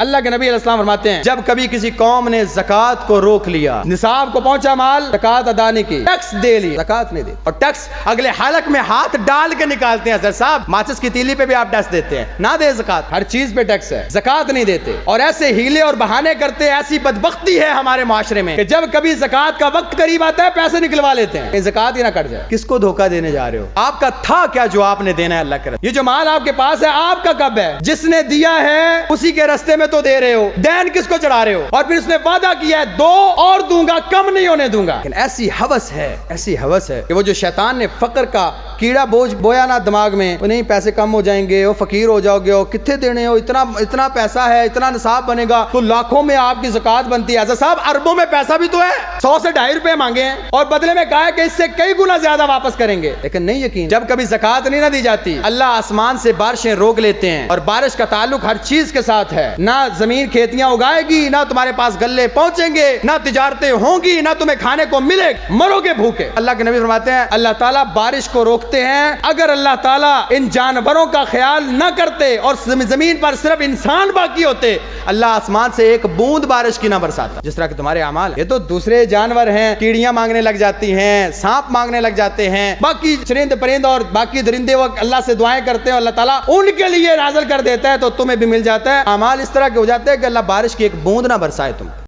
اللہ کے نبی علیہ السلام فرماتے ہیں جب کبھی کسی قوم نے زکات کو روک لیا، نصاب کو پہنچا مال، زکات ادا نہیں کی، ٹیکس دے لی، زکات نہیں دی، اور ٹیکس اگلے حلق میں ہاتھ ڈال کے نکالتے ہیں، حضرت صاحب ماچس کی تیلی پہ بھی آپ ٹیکس دیتے ہیں، نہ دے زکات، ہر چیز پہ ٹیکس ہے، زکات نہیں دیتے، اور ایسے ہیلے اور بہانے کرتے، ایسی بدبختی ہے ہمارے معاشرے میں کہ جب کبھی زکات کا وقت قریب آتا ہے پیسے نکلوا لیتے ہیں کہ زکات ہی نہ کٹ جائے۔ کس کو دھوکہ دینے جا رہے ہو؟ آپ کا تھا کیا جو آپ نے دینا ہے اللہ کے رستے؟ یہ جو مال آپ کے پاس ہے آپ کا کب ہے؟ جس نے دیا ہے اسی کے رستے میں تو دے رہے ہو، دین کس کو چڑھا رہے ہو؟ اور پھر اس نے وعدہ کیا ہے دو اور دوں گا، کم نہیں ہونے دوں گا۔ لیکن ایسی ہوس ہے کہ وہ جو شیطان نے فقر کا کیڑا بوجھ بویا نا دماغ میں، وہ نہیں پیسے کم ہو جائیں گے، وہ فقیر ہو جاؤ گے، وہ کتنے دینے ہو، اتنا پیسہ ہے، اتنا نصاب بنے گا تو لاکھوں میں آپ کی زکات بنتی ہے۔ حضرت صاحب اربوں میں پیسہ بھی تو ہے، 100 سے 2.5 روپے مانگے ہیں اور بدلے میں کہا ہے کہ اس سے کئی گنا زیادہ واپس کریں گے، لیکن نہیں یقین۔ جب کبھی زکات نہیں نہ دی جاتی، اللہ آسمان سے بارشیں روک لیتے ہیں، اور بارش کا تعلق ہر چیز کے ساتھ ہے، نہ زمین کھیتیاں اگائے گی، نہ تمہارے پاس گلے پہنچیں گے، نہ تجارتیں ہوں گی، نہ تمہیں کھانے کو ملے، مرو گے بھوکے۔ اللہ کے نبی فرماتے ہیں اللہ تعالیٰ بارش کو روکتے ہیں، اگر اللہ تعالیٰ ان جانوروں کا خیال نہ کرتے اور زمین پر صرف انسان باقی ہوتے، اللہ آسمان سے ایک بوند بارش کی نہ برساتا۔ جس طرح کہ تمہارے اعمال، یہ تو دوسرے جانور ہیں، کیڑیاں مانگنے لگ جاتی ہیں، سانپ مانگنے لگ جاتے ہیں، باقی چرند پرند اور باقی درندے وہ اللہ سے دعائیں کرتے ہیں، اللہ تعالیٰ ان کے لیے نازل کر دیتا ہے تو تمہیں بھی مل جاتا ہے۔ اعمال اس طرح کے ہو جاتے ہیں کہ اللہ بارش کی ایک بوند نہ برسائے تم